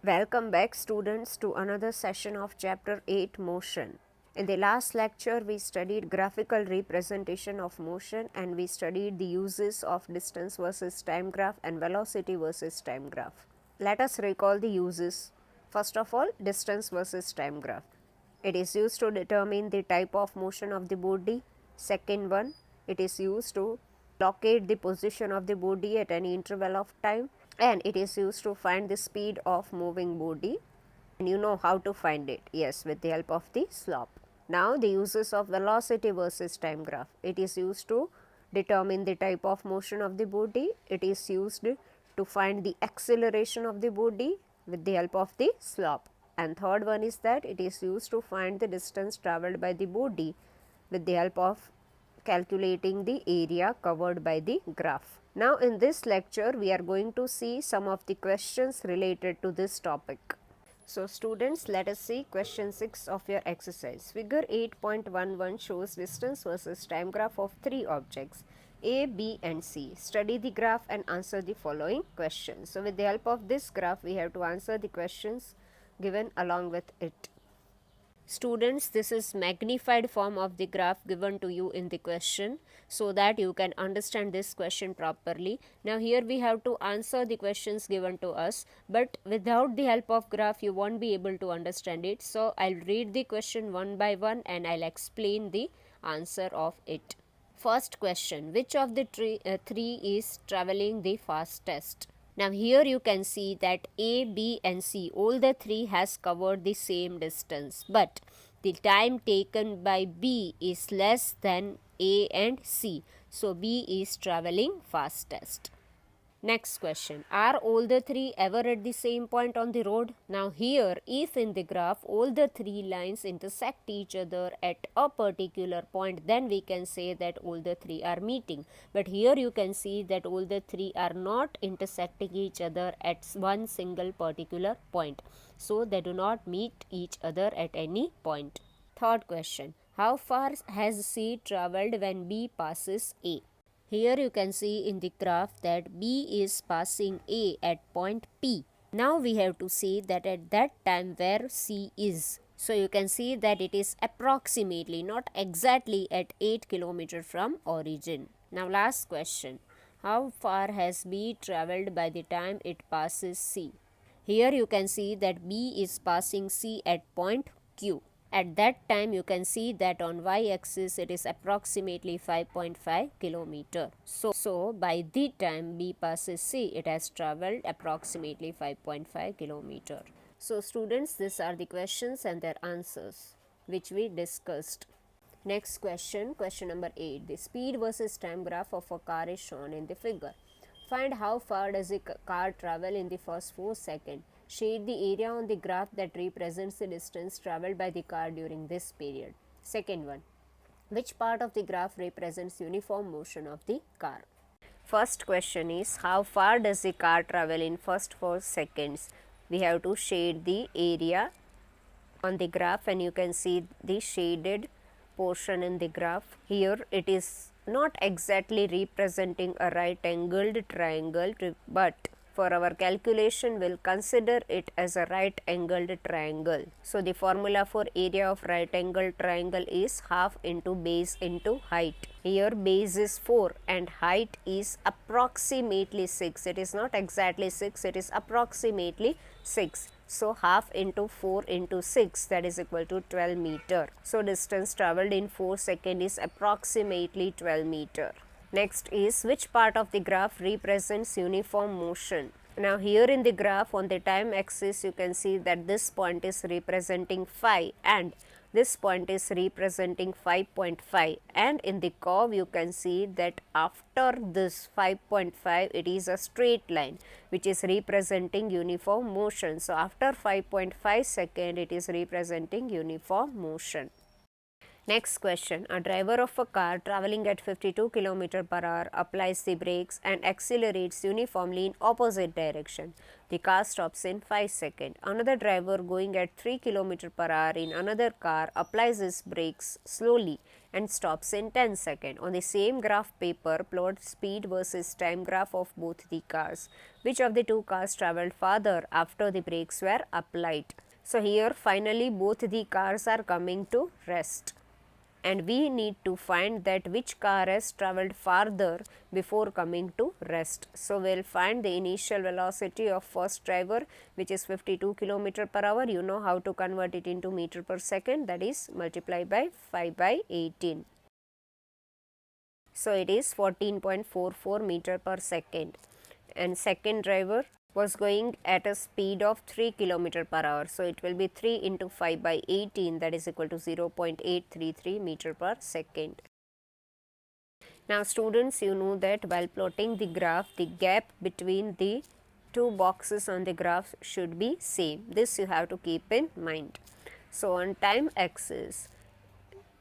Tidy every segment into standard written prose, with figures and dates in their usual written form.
Welcome back students to another session of chapter 8 motion. In the last lecture we studied graphical representation of motion and we studied the uses of distance versus time graph and velocity versus time graph. Let us recall the uses. First of all, distance versus time graph. It is used to determine the type of motion of the body. Second one, it is used to locate the position of the body at any interval of time, and it is used to find the speed of moving body, and you know how to find it, yes, with the help of the slope. Now the uses of velocity versus time graph. It is used to determine the type of motion of the body. It is used to find the acceleration of the body with the help of the slope. And third one is that it is used to find the distance traveled by the body with the help of calculating the area covered by the graph. Now in this lecture we are going to see some of the questions related to this topic. So students, let us see question 6 of your exercise. Figure 8.11 shows distance versus time graph of three objects A, B and C. Study the graph and answer the following questions. So with the help of this graph we have to answer the questions given along with it. Students, this is magnified form of the graph given to you in the question so that you can understand this question properly. Now here we have to answer the questions given to us, but without the help of graph you won't be able to understand it. So I'll read the question one by one and I'll explain the answer of it. First question, which of the three is traveling the fastest? Now here you can see that A, B and C, all the three has covered the same distance, but the time taken by B is less than A and C. So B is traveling fastest. Next question, are all the three ever at the same point on the road? Now here, if in the graph all the three lines intersect each other at a particular point, then we can say that all the three are meeting. But here you can see that all the three are not intersecting each other at one single particular point. So they do not meet each other at any point. Third question, how far has C traveled when B passes A? Here you can see in the graph that B is passing A at point P. Now we have to see that at that time where C is. So you can see that it is approximately, not exactly, at 8 km from origin. Now last question, how far has B travelled by the time it passes C? Here you can see that B is passing C at point Q. At that time you can see that on y-axis it is approximately 5.5 km. So by the time B passes C, it has travelled approximately 5.5 km. So students, these are the questions and their answers which we discussed. Next question, question number 8. The speed versus time graph of a car is shown in the figure. Find how far does a car travel in the first 4 seconds. Shade the area on the graph that represents the distance travelled by the car during this period. Second one, which part of the graph represents uniform motion of the car? First question is, how far does the car travel in first 4 seconds? We have to shade the area on the graph and you can see the shaded portion in the graph. Here it is not exactly representing a right angled triangle, but for our calculation we'll consider it as a right angled triangle. So the formula for area of right angled triangle is half into base into height. Here base is 4 and height is approximately 6. It is not exactly 6, it is approximately 6. So half into 4 into 6, that is equal to 12 meter. So distance travelled in 4 seconds is approximately 12 meter. Next is, which part of the graph represents uniform motion? Now here in the graph on the time axis you can see that this point is representing 5 and this point is representing 5.5, and in the curve you can see that after this 5.5 it is a straight line which is representing uniform motion. So after 5.5 second it is representing uniform motion. Next question. A driver of a car traveling at 52 km per hour applies the brakes and accelerates uniformly in opposite direction. The car stops in 5 seconds. Another driver going at 3 km per hour in another car applies his brakes slowly and stops in 10 seconds. On the same graph paper, plot speed versus time graph of both the cars. Which of the two cars traveled farther after the brakes were applied? So here finally both the cars are coming to rest, and we need to find that which car has travelled farther before coming to rest. So, we will find the initial velocity of first driver, which is 52 km per hour. You know how to convert it into meter per second, that is multiply by 5 by 18. So, it is 14.44 meter per second, and second driver was going at a speed of 3 km per hour. So, it will be 3 into 5 by 18, that is equal to 0.833 meter per second. Now, students, you know that while plotting the graph, the gap between the two boxes on the graph should be same. This you have to keep in mind. So, on time axis,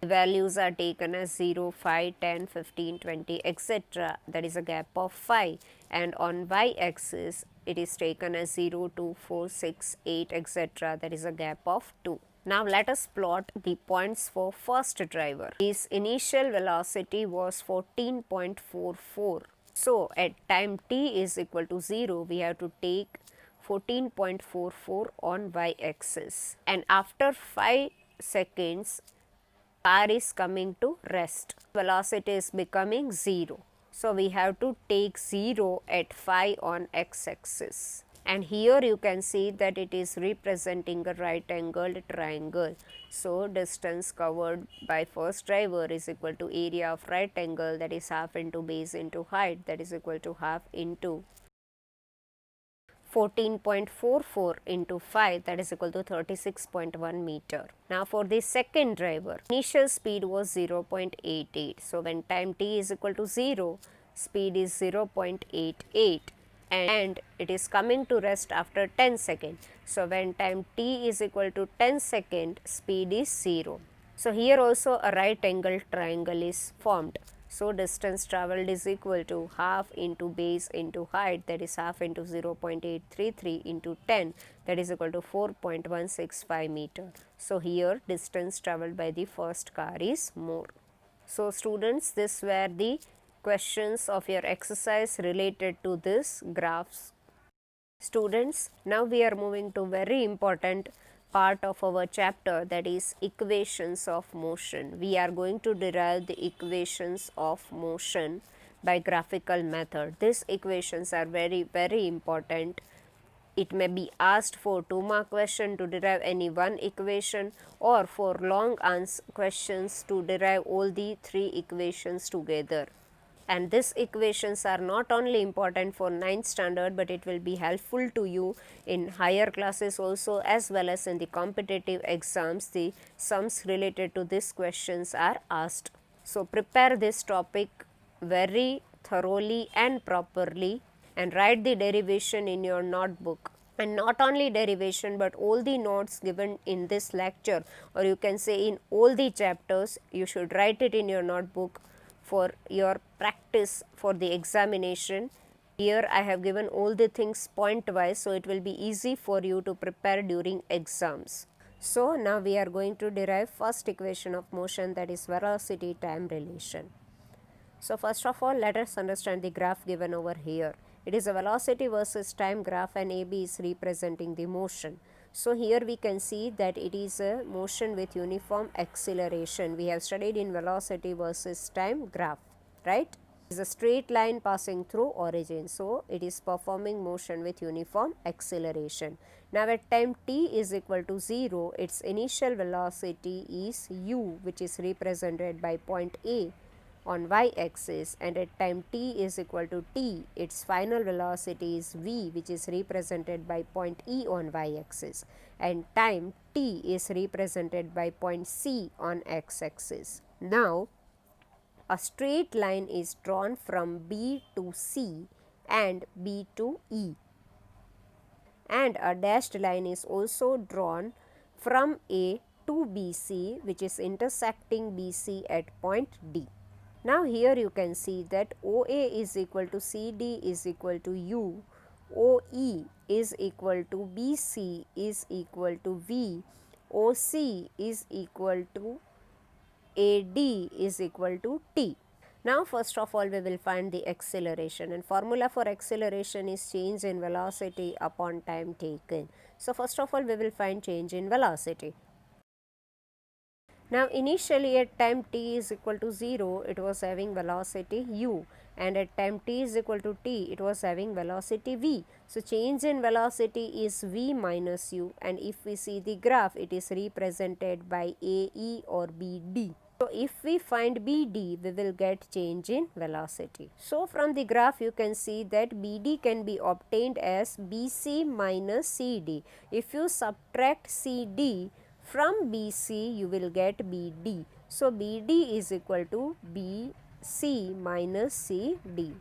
the values are taken as 0, 5, 10, 15, 20, etc. That is a gap of 5, and on y axis it is taken as 0, 2, 4, 6, 8, etc. That is a gap of 2. Now let us plot the points for first driver. His initial velocity was 14.44. So at time t is equal to 0, we have to take 14.44 on y axis, and after 5 seconds car is coming to rest. Velocity is becoming 0. So, we have to take 0 at 5 on x axis. And here you can see that it is representing a right angled triangle. So, distance covered by first driver is equal to area of right angle, that is half into base into height, that is equal to half into 14.44 into 5, that is equal to 36.1 meter. Now for the second driver, initial speed was 0.88. So when time t is equal to 0, speed is 0.88, and it is coming to rest after 10 seconds. So when time t is equal to 10 seconds, speed is 0. So here also a right angle triangle is formed. So distance travelled is equal to half into base into height, that is half into 0.833 into 10, that is equal to 4.165 meter. So here distance travelled by the first car is more. So students, this were the questions of your exercise related to this graphs. Students, now we are moving to very important part of our chapter, that is equations of motion. We are going to derive the equations of motion by graphical method. These equations are very important. It may be asked for 2-mark question to derive any one equation, or for long answer questions to derive all the 3 equations together. And these equations are not only important for 9th standard, but it will be helpful to you in higher classes also, as well as in the competitive exams. The sums related to these questions are asked. So prepare this topic very thoroughly and properly, and write the derivation in your notebook. And not only derivation, but all the notes given in this lecture, or you can say in all the chapters, you should write it in your notebook for your practice for the examination. Here I have given all the things point wise, so it will be easy for you to prepare during exams. So now we are going to derive first equation of motion, that is velocity time relation. So first of all, let us understand the graph given over here. It is a velocity versus time graph, and AB is representing the motion. So here we can see that it is a motion with uniform acceleration. We have studied in velocity versus time graph, right? It is a straight line passing through origin. So it is performing motion with uniform acceleration. Now at time t is equal to 0, its initial velocity is u, which is represented by point A on y axis, and at time t is equal to t, its final velocity is v, which is represented by point E on y axis, and time t is represented by point C on x axis. Now a straight line is drawn from B to C and B to E, and a dashed line is also drawn from A to BC, which is intersecting BC at point D. Now here you can see that OA is equal to CD is equal to U, OE is equal to BC is equal to V, OC is equal to AD is equal to T. Now first of all we will find the acceleration, and formula for acceleration is change in velocity upon time taken. So first of all we will find change in velocity. Now initially at time t is equal to 0 it was having velocity u, and at time t is equal to t it was having velocity v. So change in velocity is v minus u, and if we see the graph it is represented by AE or BD. So if we find BD we will get change in velocity. So from the graph you can see that BD can be obtained as BC minus CD. If you subtract CD from BC you will get BD. So BD is equal to BC minus CD.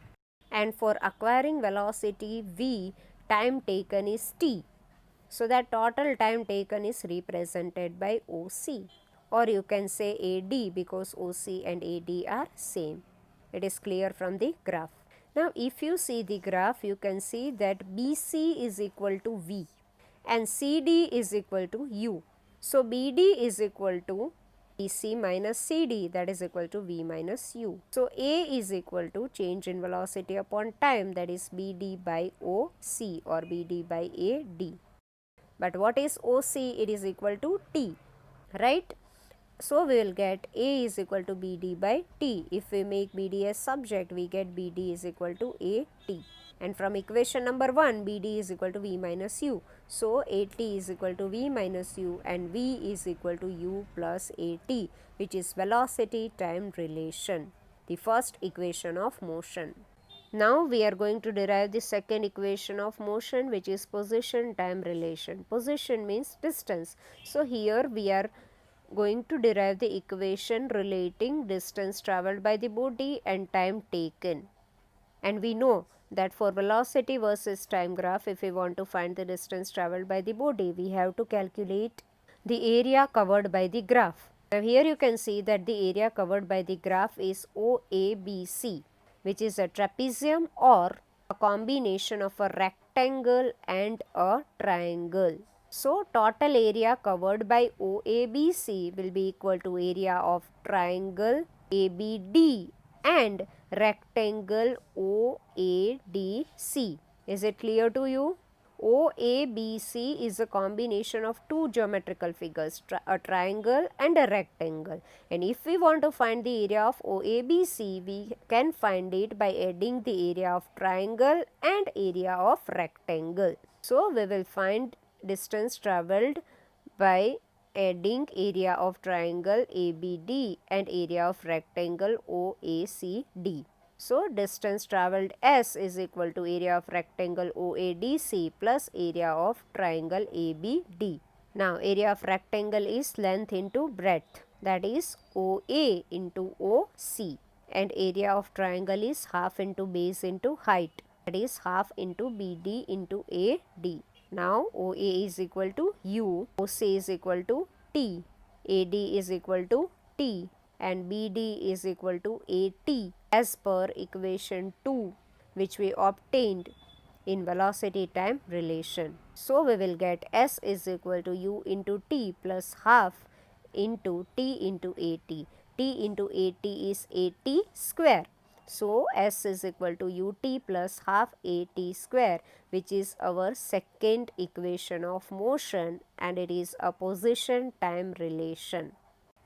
And for acquiring velocity V, time taken is T. So that total time taken is represented by OC, or you can say AD because OC and AD are same. It is clear from the graph. Now if you see the graph you can see that BC is equal to V and CD is equal to U. So BD is equal to BC minus CD, that is equal to V minus U. So A is equal to change in velocity upon time, that is BD by OC or BD by AD. But what is OC? It is equal to T, right? So we will get A is equal to BD by T. If we make BD as subject, we get BD is equal to AT. And from equation number 1, BD is equal to V minus U. So AT is equal to V minus U, and V is equal to U plus AT, which is velocity time relation, the first equation of motion. Now we are going to derive the second equation of motion, which is position time relation. Position means distance. So here we are going to derive the equation relating distance traveled by the body and time taken. And we know that for velocity versus time graph, if we want to find the distance traveled by the body, we have to calculate the area covered by the graph. Now here you can see that the area covered by the graph is OABC, which is a trapezium or a combination of a rectangle and a triangle. So total area covered by OABC will be equal to area of triangle ABD and rectangle OADC. Is it clear to you? OABC is a combination of two geometrical figures, a triangle and a rectangle. And if we want to find the area of OABC, we can find it by adding the area of triangle and area of rectangle. So we will find distance traveled by adding area of triangle ABD and area of rectangle OACD. So distance traveled S is equal to area of rectangle OADC plus area of triangle ABD. Now area of rectangle is length into breadth, that is OA into OC, and area of triangle is half into base into height, that is half into BD into AD. Now OA is equal to U, OC is equal to T, AD is equal to T, and BD is equal to AT as per equation 2, which we obtained in velocity time relation. So we will get S is equal to U into T plus half into T into AT. T into AT is AT square. So S is equal to UT plus half AT square, which is our second equation of motion, and it is a position time relation.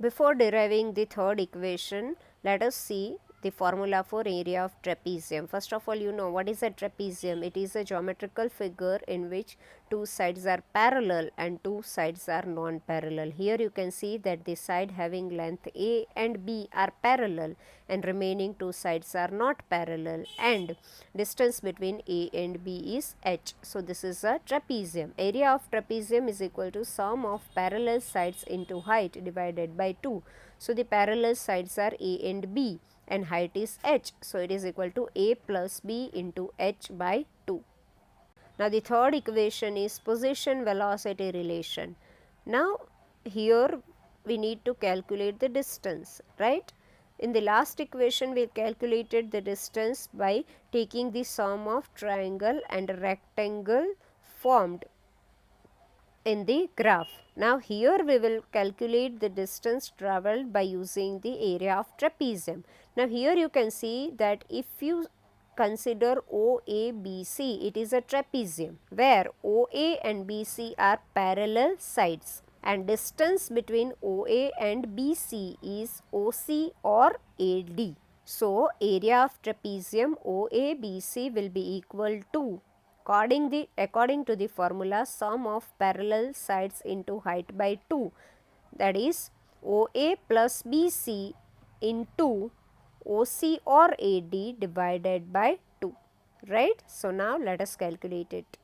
Before deriving the third equation, let us see the formula for area of trapezium. First of all, you know what is a trapezium. It is a geometrical figure in which two sides are parallel and two sides are non-parallel. Here you can see that the side having length A and B are parallel and remaining two sides are not parallel, and distance between A and B is h. So this is a trapezium. Area of trapezium is equal to sum of parallel sides into height divided by 2. So the parallel sides are A and B and height is h. So it is equal to A plus B into h by 2. Now the third equation is position velocity relation. Now here we need to calculate the distance, right? In the last equation we calculated the distance by taking the sum of triangle and rectangle formed in the graph. Now here we will calculate the distance travelled by using the area of trapezium. Now here you can see that if you consider OABC, it is a trapezium where OA and BC are parallel sides, and distance between OA and BC is OC or AD. So area of trapezium OABC will be equal to, according to the formula, sum of parallel sides into height by 2, that is OA plus BC into OC or AD divided by 2, right. So now let us calculate it.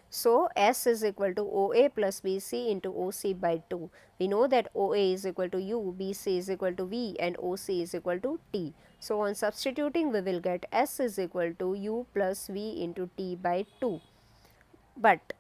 So S is equal to OA plus BC into OC by 2. We know that OA is equal to U, BC is equal to V, and OC is equal to T. So on substituting we will get S is equal to U plus V into T by 2. But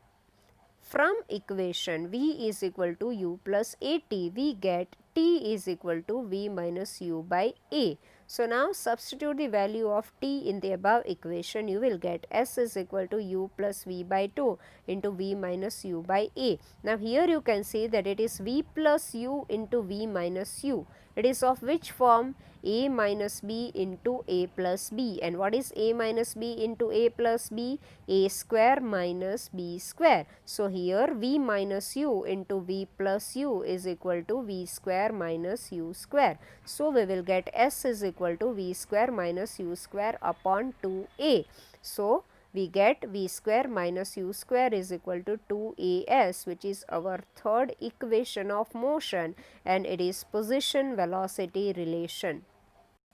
from equation V is equal to U plus AT, we get T is equal to V minus U by A. So now substitute the value of T in the above equation, you will get S is equal to U plus V by 2 into V minus U by A. Now here you can see that it is V plus U into V minus U. It is of which form? A minus B into A plus B. And what is A minus B into A plus B? A square minus B square. So here V minus U into V plus U is equal to V square minus U square. So we will get S is equal to V square minus U square upon 2A. So we get V square minus U square is equal to 2AS, which is our third equation of motion, and it is position velocity relation.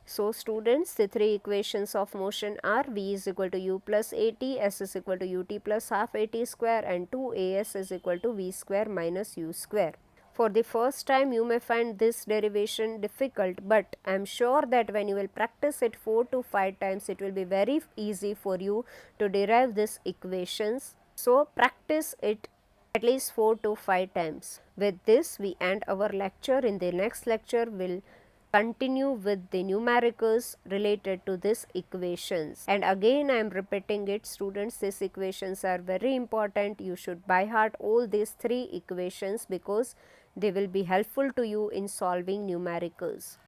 So students, the three equations of motion are V is equal to U plus AT, S is equal to UT plus half AT square, and 2AS is equal to V square minus U square. For the first time you may find this derivation difficult, but I am sure that when you will practice it 4 to 5 times, it will be very easy for you to derive these equations. So practice it at least 4 to 5 times. With this we end our lecture. In the next lecture we will continue with the numericals related to these equations. And again I am repeating it, students, these equations are very important. You should by heart all these three equations because they will be helpful to you in solving numericals.